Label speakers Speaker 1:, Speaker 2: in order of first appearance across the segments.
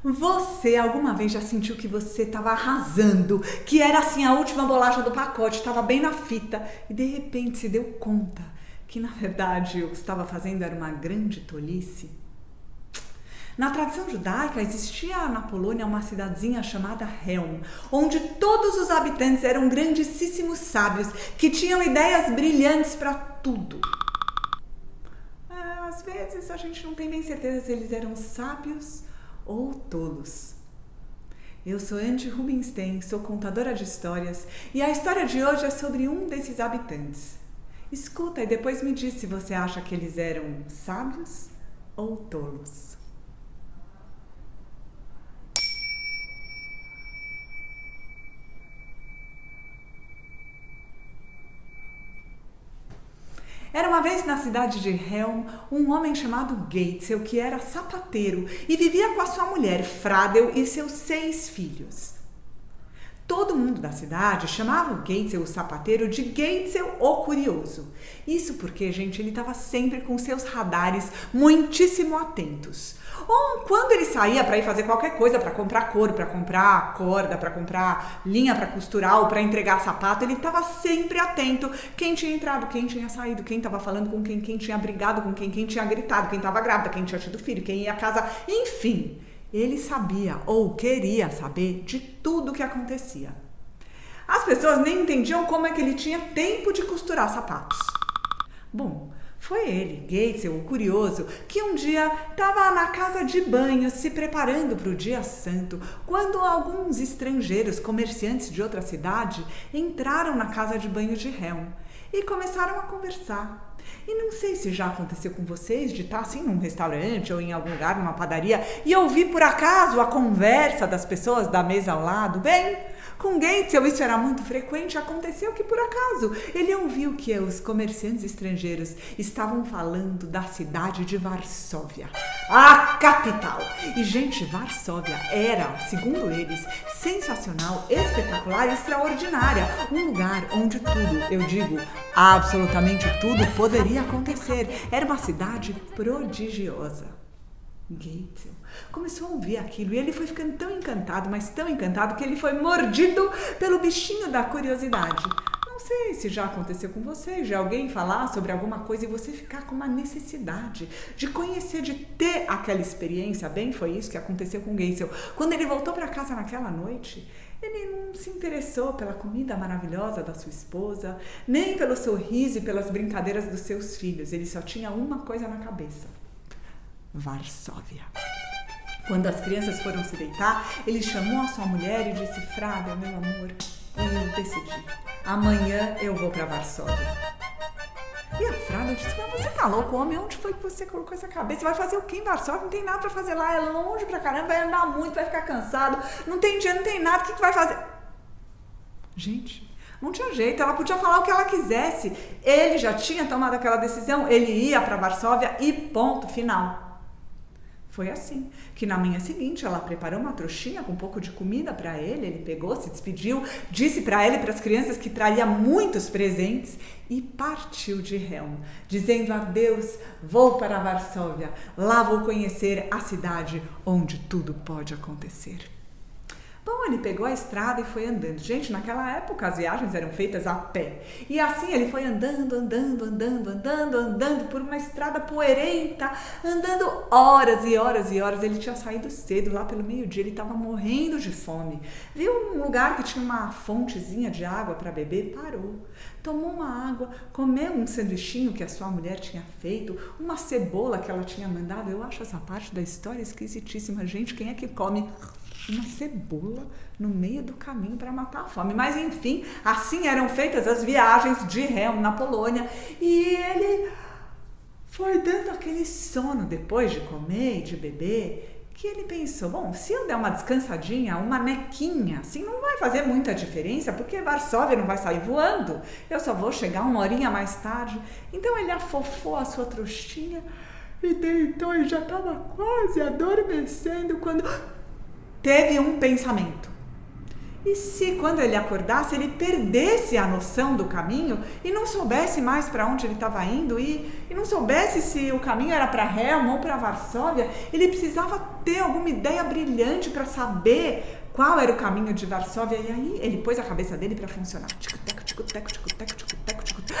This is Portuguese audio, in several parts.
Speaker 1: Você alguma vez já sentiu que você estava arrasando, que era assim a última bolacha do pacote, estava bem na fita e de repente se deu conta que na verdade o que estava fazendo era uma grande tolice? Na tradição judaica existia na Polônia uma cidadezinha chamada Helm, onde todos os habitantes eram grandíssimos sábios que tinham ideias brilhantes para tudo. Às vezes a gente não tem nem certeza se eles eram sábios ou tolos. Eu sou Andy Rubinstein, sou contadora de histórias e a história de hoje é sobre um desses habitantes. Escuta e depois me diz se você acha que eles eram sábios ou tolos. Era uma vez na cidade de Helm um homem chamado Gaitzel, que era sapateiro e vivia com a sua mulher Fradel e seus 6 filhos. Todo mundo da cidade chamava o Gaitzel, o sapateiro, de Gaitzel, o curioso. Isso porque, gente, ele estava sempre com seus radares muitíssimo atentos. Ou quando ele saía para ir fazer qualquer coisa, para comprar couro, para comprar corda, para comprar linha para costurar ou para entregar sapato, ele estava sempre atento. Quem tinha entrado, quem tinha saído, quem estava falando com quem tinha brigado com quem tinha gritado, quem estava grávida, quem tinha tido filho, quem ia à casa, enfim. Ele sabia ou queria saber de tudo o que acontecia. As pessoas nem entendiam como é que ele tinha tempo de costurar sapatos. Bom, foi ele, Gaitzel, o curioso, que um dia estava na casa de banho se preparando para o dia santo, quando alguns estrangeiros, comerciantes de outra cidade, entraram na casa de banho de Helm e começaram a conversar. E não sei se já aconteceu com vocês de estar assim num restaurante ou em algum lugar, numa padaria, e ouvir por acaso a conversa das pessoas da mesa ao lado. Bem, com Gaitzel isso era muito frequente. Aconteceu que por acaso ele ouviu que os comerciantes estrangeiros estavam falando da cidade de Varsóvia, a capital. E gente, Varsóvia era, segundo eles, sensacional, espetacular e extraordinária. Um lugar onde tudo, eu digo absolutamente tudo, poderia acontecer. Era uma cidade prodigiosa. Gaitzel começou a ouvir aquilo e ele foi ficando tão encantado, mas tão encantado, que ele foi mordido pelo bichinho da curiosidade. Não sei se já aconteceu com você, de alguém falar sobre alguma coisa e você ficar com uma necessidade de conhecer, de ter aquela experiência. Bem, foi isso que aconteceu com Gaitzel. Quando ele voltou para casa naquela noite, ele não se interessou pela comida maravilhosa da sua esposa, nem pelo sorriso e pelas brincadeiras dos seus filhos. Ele só tinha uma coisa na cabeça: Varsóvia. Quando as crianças foram se deitar, ele chamou a sua mulher e disse: Fradel, meu amor, eu decidi. Amanhã eu vou para Varsóvia. E a Fradel disse: mas você tá louco, homem? Onde foi que você colocou essa cabeça? Vai fazer o quê em Varsóvia? Não tem nada para fazer lá, é longe pra caramba, vai andar muito, vai ficar cansado, não tem dinheiro, não tem nada, o que vai fazer? Gente, não tinha jeito, ela podia falar o que ela quisesse. Ele já tinha tomado aquela decisão, ele ia para Varsóvia e ponto final. Foi assim, que na manhã seguinte ela preparou uma trouxinha com um pouco de comida para ele pegou, se despediu, disse para ele e para as crianças que traria muitos presentes e partiu de Helm, dizendo adeus, vou para Varsóvia, lá vou conhecer a cidade onde tudo pode acontecer. Bom, ele pegou a estrada e foi andando. Gente, naquela época as viagens eram feitas a pé. E assim ele foi andando por uma estrada poeirenta, andando horas e horas e horas. Ele tinha saído cedo, lá pelo meio-dia, ele estava morrendo de fome. Viu um lugar que tinha uma fontezinha de água para beber, parou. Tomou uma água, comeu um sanduichinho que a sua mulher tinha feito, uma cebola que ela tinha mandado. Eu acho essa parte da história esquisitíssima. Gente, quem é que come uma cebola no meio do caminho para matar a fome? Mas enfim, assim eram feitas as viagens de Helm na Polônia. E ele foi dando aquele sono depois de comer e de beber, que ele pensou: bom, se eu der uma descansadinha, uma nequinha, assim não vai fazer muita diferença, porque Varsóvia não vai sair voando, eu só vou chegar uma horinha mais tarde. Então ele afofou a sua trouxinha e deitou e já estava quase adormecendo quando teve um pensamento. E se quando ele acordasse, ele perdesse a noção do caminho e não soubesse mais para onde ele estava indo e não soubesse se o caminho era para Helm ou para Varsóvia, ele precisava ter alguma ideia brilhante para saber qual era o caminho de Varsóvia. E aí ele pôs a cabeça dele para funcionar. Tico-teco, tico-teco, tico-teco, tico-teco, tico-teco.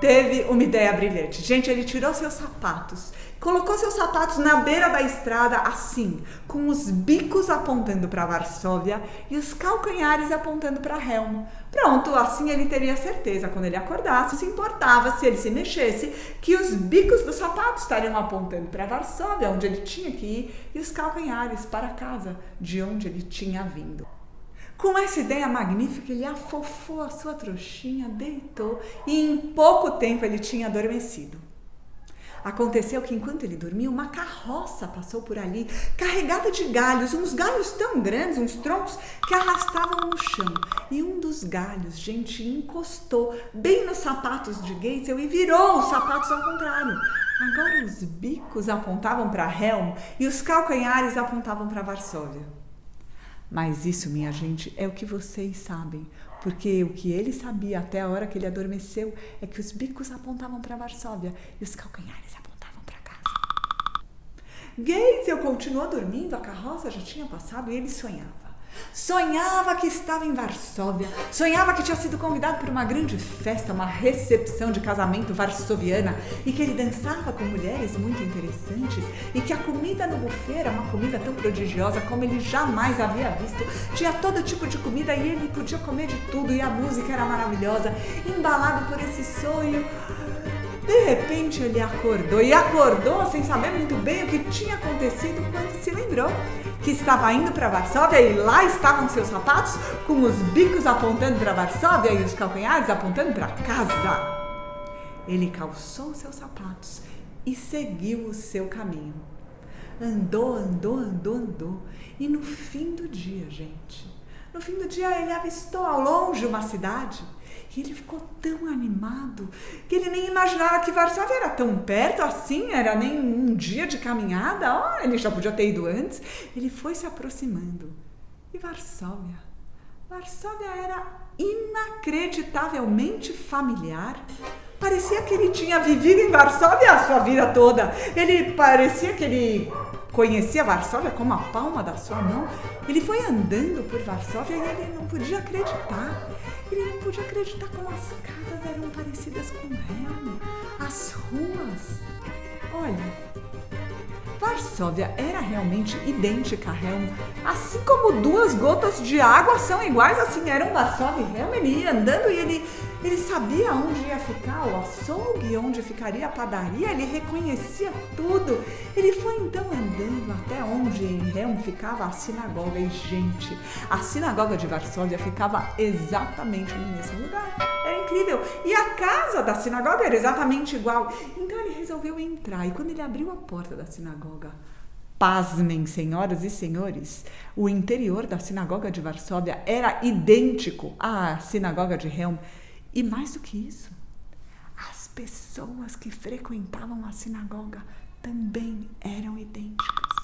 Speaker 1: Teve uma ideia brilhante. Gente, ele tirou seus sapatos, colocou seus sapatos na beira da estrada, assim, com os bicos apontando para Varsóvia e os calcanhares apontando para Helm. Pronto, assim ele teria certeza, quando ele acordasse, se importava se ele se mexesse, que os bicos dos sapatos estariam apontando para Varsóvia, onde ele tinha que ir, e os calcanhares para casa, de onde ele tinha vindo. Com essa ideia magnífica, ele afofou a sua trouxinha, deitou e em pouco tempo ele tinha adormecido. Aconteceu que enquanto ele dormia, uma carroça passou por ali, carregada de galhos, uns galhos tão grandes, uns troncos que arrastavam no chão. E um dos galhos, gente, encostou bem nos sapatos de Gaitzel e virou os sapatos ao contrário. Agora os bicos apontavam para Helm e os calcanhares apontavam para Varsóvia. Mas isso, minha gente, é o que vocês sabem, porque o que ele sabia até a hora que ele adormeceu é que os bicos apontavam para Varsóvia e os calcanhares apontavam para casa. Gaitzel continuou dormindo, a carroça já tinha passado e ele sonhava. Sonhava que estava em Varsóvia, sonhava que tinha sido convidado para uma grande festa, uma recepção de casamento varsoviana e que ele dançava com mulheres muito interessantes e que a comida no buffet era uma comida tão prodigiosa como ele jamais havia visto. Tinha todo tipo de comida e ele podia comer de tudo e a música era maravilhosa. Embalado por esse sonho, de repente ele acordou sem saber muito bem o que tinha acontecido quando se lembrou que estava indo para Varsóvia e lá estavam seus sapatos com os bicos apontando para Varsóvia e os calcanhares apontando para casa. Ele calçou seus sapatos e seguiu o seu caminho. Andou e no fim do dia, gente, no fim do dia ele avistou ao longe uma cidade. E ele ficou tão animado que ele nem imaginava que Varsóvia era tão perto assim, era nem um dia de caminhada. Ele já podia ter ido antes. Ele foi se aproximando. E Varsóvia era inacreditavelmente familiar. Parecia que ele tinha vivido em Varsóvia a sua vida toda. Ele parecia que ele conhecia Varsóvia como a palma da sua mão. Ele foi andando por Varsóvia e ele não podia acreditar. Ele não podia acreditar como as casas eram parecidas com Helm, as ruas. Olha, Varsóvia era realmente idêntica a Helm, assim como duas gotas de água são iguais, assim eram Varsóvia e Helm. Ele ia andando e ele sabia onde ia ficar o açougue, onde ficaria a padaria, ele reconhecia tudo. Ele foi então andando até onde em Helm ficava a sinagoga e, gente, a sinagoga de Varsóvia ficava exatamente no mesmo lugar. Era incrível. E a casa da sinagoga era exatamente igual. Então ele resolveu entrar e quando ele abriu a porta da sinagoga, pasmem, senhoras e senhores, o interior da sinagoga de Varsóvia era idêntico à sinagoga de Helm. E mais do que isso, as pessoas que frequentavam a sinagoga também eram idênticas.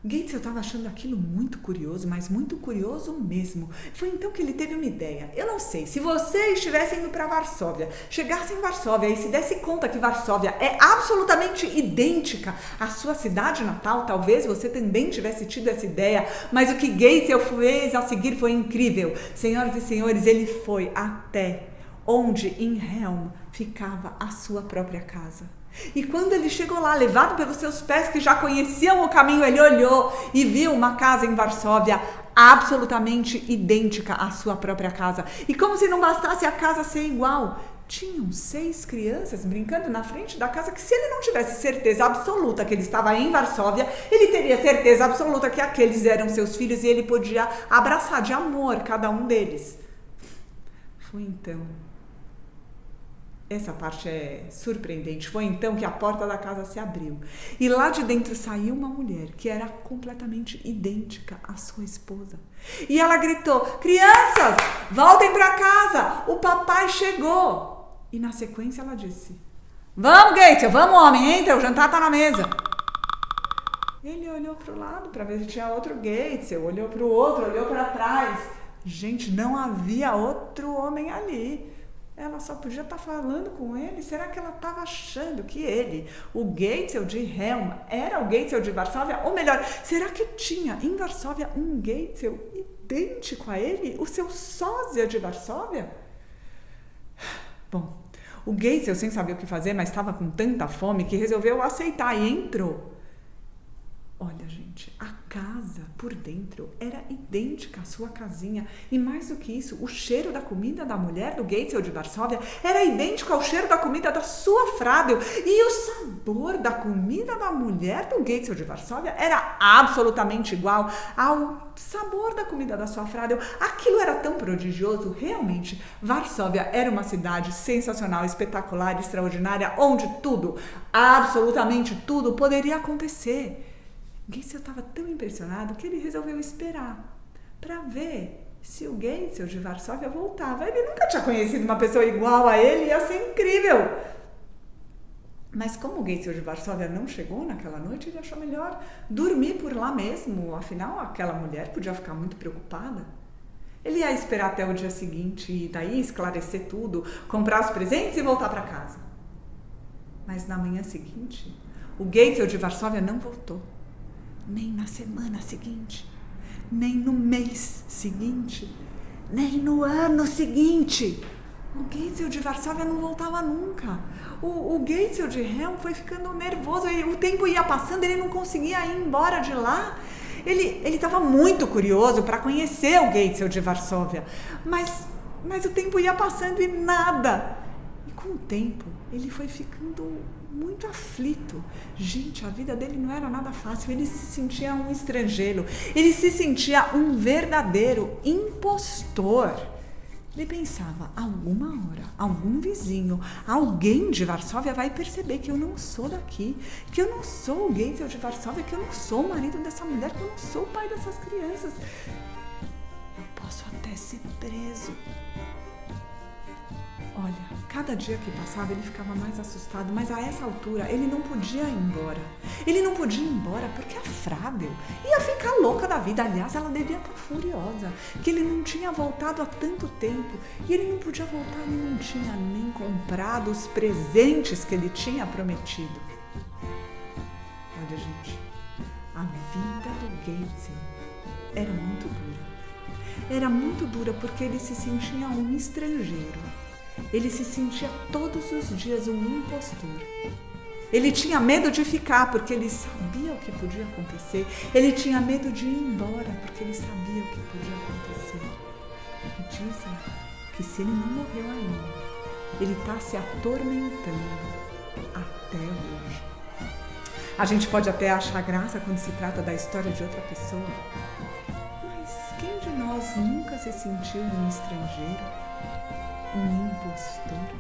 Speaker 1: Gaitzel estava achando aquilo muito curioso, mas muito curioso mesmo. Foi então que ele teve uma ideia. Eu não sei, se você estivesse indo para Varsóvia, chegasse em Varsóvia e se desse conta que Varsóvia é absolutamente idêntica à sua cidade natal, talvez você também tivesse tido essa ideia, mas o que Gaitzel fez a seguir foi incrível. Senhoras e senhores, ele foi até onde em Helm ficava a sua própria casa. E quando ele chegou lá, levado pelos seus pés que já conheciam o caminho, ele olhou e viu uma casa em Varsóvia absolutamente idêntica à sua própria casa. E como se não bastasse a casa ser igual, tinham 6 crianças brincando na frente da casa que, se ele não tivesse certeza absoluta que ele estava em Varsóvia, ele teria certeza absoluta que aqueles eram seus filhos e ele podia abraçar de amor cada um deles. Foi então... Essa parte é surpreendente. Foi então que a porta da casa se abriu. E lá de dentro saiu uma mulher que era completamente idêntica à sua esposa. E ela gritou: "Crianças, voltem para casa, o papai chegou." E na sequência ela disse: "Vamos, Gaitzel, vamos, homem, entra, o jantar tá na mesa." Ele olhou para o lado para ver se tinha outro Gaitzel, olhou para o outro, olhou para trás. Gente, não havia outro homem ali. Ela só podia estar falando com ele. Será que ela estava achando que ele, o Gaitzel de Helm, era o Gaitzel de Varsóvia? Ou melhor, será que tinha em Varsóvia um Gaitzel idêntico a ele, o seu sósia de Varsóvia? Bom, o Gaitzel, sem saber o que fazer, mas estava com tanta fome que resolveu aceitar e entrou. Olha, gente, a casa por dentro era idêntica à sua casinha. E mais do que isso, o cheiro da comida da mulher do Gaitzel de Varsóvia era idêntico ao cheiro da comida da sua Fradel. E o sabor da comida da mulher do Gaitzel de Varsóvia era absolutamente igual ao sabor da comida da sua Fradel. Aquilo era tão prodigioso, realmente. Varsóvia era uma cidade sensacional, espetacular, extraordinária, onde tudo, absolutamente tudo, poderia acontecer. Gaitzel estava tão impressionado que ele resolveu esperar para ver se o Gaitzel de Varsóvia voltava. Ele nunca tinha conhecido uma pessoa igual a ele, ia ser incrível. Mas como o Gaitzel de Varsóvia não chegou naquela noite, ele achou melhor dormir por lá mesmo. Afinal, aquela mulher podia ficar muito preocupada. Ele ia esperar até o dia seguinte e daí esclarecer tudo, comprar os presentes e voltar para casa. Mas na manhã seguinte, o Gaitzel de Varsóvia não voltou. Nem na semana seguinte, nem no mês seguinte, nem no ano seguinte. O Gaitzel de Varsóvia não voltava nunca. O Gaitzel de Helm foi ficando nervoso, o tempo ia passando, ele não conseguia ir embora de lá. Ele estava muito curioso para conhecer o Gaitzel de Varsóvia, mas o tempo ia passando e nada. E com o tempo, ele foi ficando muito aflito. Gente, a vida dele não era nada fácil. Ele se sentia um estrangeiro. Ele se sentia um verdadeiro impostor. Ele pensava, alguma hora, algum vizinho, alguém de Varsóvia vai perceber que eu não sou daqui, que eu não sou o Gaitzel de Varsóvia, que eu não sou o marido dessa mulher, que eu não sou o pai dessas crianças. Eu posso até ser preso. Olha, cada dia que passava ele ficava mais assustado, mas a essa altura ele não podia ir embora. Ele não podia ir embora porque a Fradel ia ficar louca da vida. Aliás, ela devia estar furiosa, que ele não tinha voltado há tanto tempo. E ele não podia voltar, ele não tinha nem comprado os presentes que ele tinha prometido. Olha, gente, a vida do Gaitzel era muito dura. Era muito dura porque ele se sentia um estrangeiro. Ele se sentia todos os dias um impostor. Ele tinha medo de ficar porque ele sabia o que podia acontecer. Ele tinha medo de ir embora porque ele sabia o que podia acontecer. E dizem que se ele não morreu ainda, ele está se atormentando até hoje. A gente pode até achar graça quando se trata da história de outra pessoa, mas quem de nós nunca se sentiu um estrangeiro? Um impostor?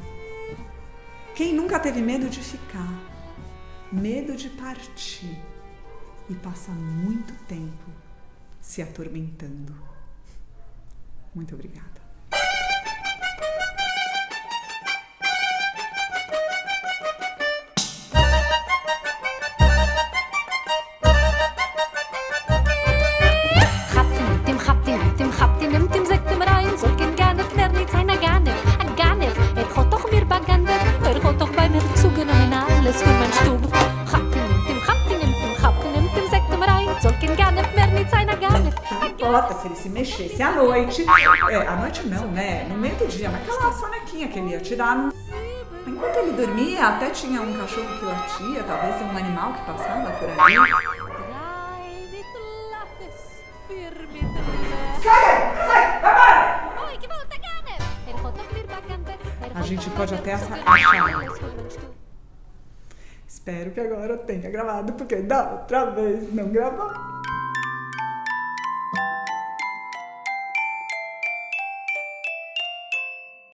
Speaker 1: Quem nunca teve medo de ficar, medo de partir e passa muito tempo se atormentando? Muito obrigada. Não importa se ele se mexesse à noite, à noite não, né? No meio do dia, mas aquela sonequinha que ele ia tirar. Enquanto ele dormia, até tinha um cachorro que latia, talvez um animal que passava por ali. Sai, vai embora! A gente pode até achar. Espero que agora tenha gravado, porque da outra vez não gravou.